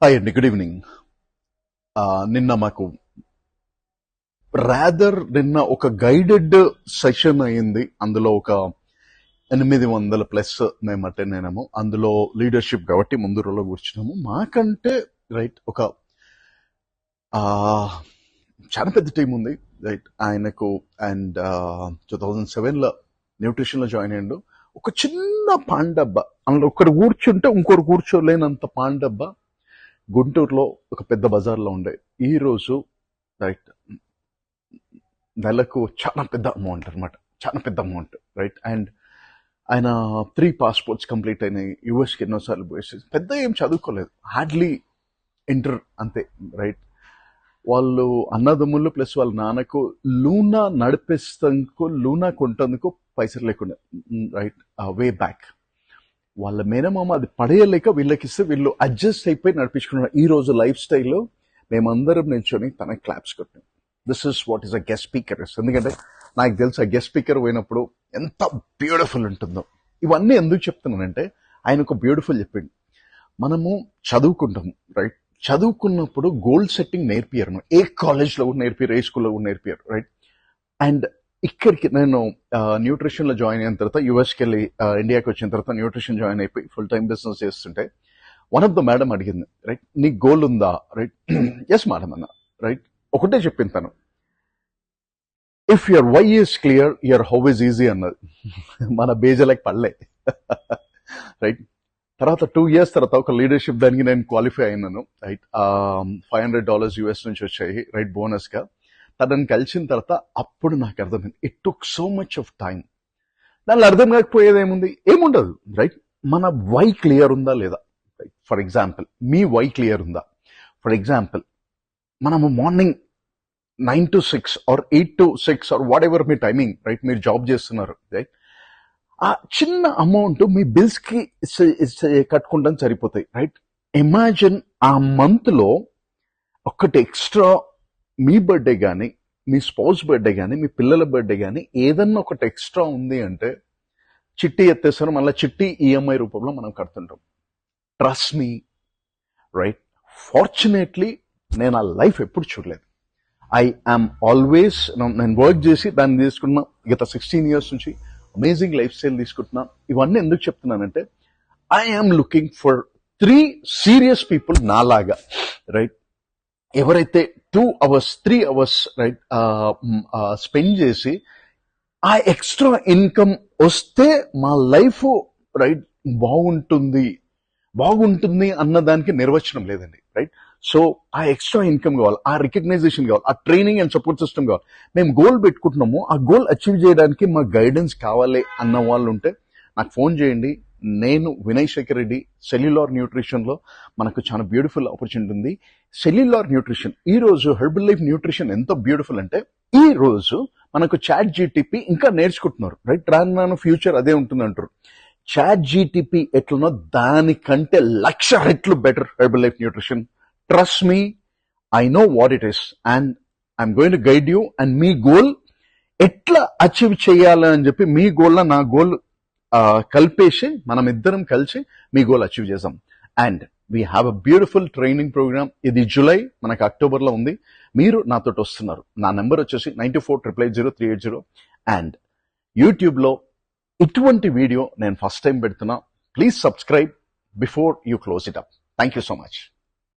Hi అండి, good evening. నిన్న మాకు నిన్న ఒక గైడెడ్ సెషన్ అయింది. అందులో ఒక 800+ మేము అటెండ్ అయినాము. అందులో లీడర్షిప్ కాబట్టి ముందు రోజులో కూర్చున్నాము. మాకంటే రైట్ ఒక చాలా పెద్ద టీం ఉంది రైట్ ఆయనకు. అండ్ 2007లో న్యూట్రిషన్లో జాయిన్ అయ్యాడు. ఒక చిన్న పాండబ్బ, అందులో ఒకరు కూర్చుంటే ఇంకొకరు కూర్చోలేనంత పాండబ్బ గుంటూరులో ఒక పెద్ద బజార్లో ఉండే. ఈరోజు రైట్ నెలకు చాలా పెద్ద అమౌంట్ అనమాట, చాలా పెద్ద అమౌంట్ రైట్. అండ్ ఆయన 3 పాస్పోర్ట్స్ కంప్లీట్ అయినాయి. యూఎస్కి ఎన్నోసార్లు పోయేసి పెద్ద ఏం చదువుకోలేదు, హార్డ్లీ ఇంటర్ అంతే రైట్. వాళ్ళు అన్నదమ్ములు ప్లస్ వాళ్ళ నాన్నకు లూనా నడిపిస్తందుకు, లూనా కొంటందుకు పైసలు లేకుండా రైట్ వే బ్యాక్. వాళ్ళ మేనమామ అది పడేయలేక వీళ్ళకిస్తే వీళ్ళు అడ్జస్ట్ అయిపోయి నడిపించుకున్నారు. ఈ రోజు లైఫ్ స్టైల్లో మేమందరం నిల్చొని తన క్లాప్స్ కొట్టాం. This is what is a guest speaker. ఎందుకంటే నాకు తెలుసు ఆ గెస్ట్ స్పీకర్ పోయినప్పుడు ఎంత బ్యూటిఫుల్ ఉంటుందో. ఇవన్నీ ఎందుకు చెప్తున్నానంటే ఆయన ఒక బ్యూటిఫుల్ చెప్పింది. మనము చదువుకుంటాము రైట్, చదువుకున్నప్పుడు గోల్ సెట్టింగ్ నేర్పియరు. ఏ కాలేజ్లో కూడా నేర్పియరు, ఏ స్కూల్లో కూడా నేర్పియరు రైట్. అండ్ ఇక్కడికి నేను న్యూట్రిషన్లో జాయిన్ అయిన తర్వాత యుఎస్కి వెళ్ళి ఇండియాకి వచ్చిన తర్వాత న్యూట్రిషన్ జాయిన్ అయిపోయి ఫుల్ టైం బిజినెస్ చేస్తుంటే వన్ ఆఫ్ ద మేడం అడిగింది రైట్, నీ గోల్ ఉందా రైట్. ఎస్ మేడం అన్న రైట్. ఒకటే చెప్పింది తను, if your why is clear your how is easy అన్నది. మన బేజలకి పడలే రైట్. తర్వాత 2 years తర్వాత ఒక లీడర్షిప్ దానికి నేను క్వాలిఫై అయినాను రైట్. $500 యూఎస్ నుంచి వచ్చాయి రైట్ బోనస్గా. తనని కలిసిన తర్వాత అప్పుడు నాకు అర్థమైంది, it took so much of time. దానిలో అర్థం కాకపోయేది ఏముండదు రైట్. మన వై క్లియర్ ఉందా లేదా రైట్. ఫర్ ఎగ్జాంపుల్ మీ వై క్లియర్ ఉందా. ఫర్ ఎగ్జాంపుల్ మనము morning 9 to 6 or 8 to 6 or whatever మీ టైమింగ్ రైట్, మీరు జాబ్ చేస్తున్నారు రైట్. ఆ చిన్న అమౌంట్ మీ బిల్స్ కి కట్టుకుంటాం సరిపోతాయి రైట్. ఇమాజిన్ ఆ మంత్ లో ఒక్కటి ఎక్స్ట్రా మీ బర్త్డే కానీ, మీ స్పౌస్ బర్త్డే కానీ, మీ పిల్లల బర్త్డే కానీ ఏదన్నా ఒకటి ఎక్స్ట్రా ఉంది అంటే చిట్టి ఎత్తేస్తారు. మళ్ళీ చిట్టి ఈఎంఐ రూపంలో మనం కడుతుంటాం. Trust me right. ఫార్చునేట్లీ నేను ఆ లైఫ్ ఎప్పుడు చూడలేదు. ఐ యామ్ ఆల్వేస్, నేను వర్క్ చేసి దాన్ని తీసుకున్నా గత 16 years నుంచి అమేజింగ్ లైఫ్ స్టైల్ తీసుకుంటున్నా. ఇవన్నీ ఎందుకు చెప్తున్నానంటే I am looking for 3 serious people నాలాగా రైట్. ఎవరైతే 2 hours 3 hours రైట్ స్పెండ్ చేసి ఆ ఎక్స్ట్రా ఇన్కమ్ వస్తే మా లైఫ్ రైట్ బాగుంటుంది అన్నదానికి నిర్వచనం లేదండి రైట్. సో ఆ ఎక్స్ట్రా ఇన్కమ్ కావాలి, ఆ రికగ్నైజేషన్ కావాలి, ఆ ట్రైనింగ్ అండ్ సపోర్ట్ సిస్టమ్ కావాలి. మేము గోల్ పెట్టుకుంటున్నాము, ఆ గోల్ అచీవ్ చేయడానికి మా గైడెన్స్ కావాలి అన్న వాళ్ళు ఉంటే నాకు ఫోన్ చేయండి. నేను వినయ్ శేఖర్ రెడ్డి. సెల్యులార్ న్యూట్రిషన్లో మనకు చాలా బ్యూటిఫుల్ ఆపర్చునిటీ ఉంది. సెల్యులార్ న్యూట్రిషన్ ఈ రోజు హెర్బల్ లైఫ్ న్యూట్రిషన్ ఎంత బ్యూటిఫుల్ అంటే ఈ రోజు మనకు చాట్ జీటీపీ ఇంకా నేర్చుకుంటున్నారు రైట్. రాను ఫ్యూచర్ అదే ఉంటుంది అంటారు. చాట్ జీటీపీ ఎట్లనో దానికంటే 1,00,000 రెట్లు better herbal life nutrition. Trust me, I know what it is and I'm going to guide you. And me goal ఎట్లా అచీవ్ చేయాలని చెప్పి మీ గోల్ నా గోల్ కలిపేసి మనం ఇద్దరం కలిసి మీ గోల్ అచీవ్ చేద్దాం. And we have a beautiful training programme. ఇది జూలై, మనకు అక్టోబర్లో ఉంది. మీరు నాతో వస్తున్నారు. నా నెంబర్ వచ్చేసి 94880380. అండ్ యూట్యూబ్లో ఇటువంటి వీడియో నేను ఫస్ట్ టైం పెడుతున్నా. Please subscribe before you close it up. Thank you so much.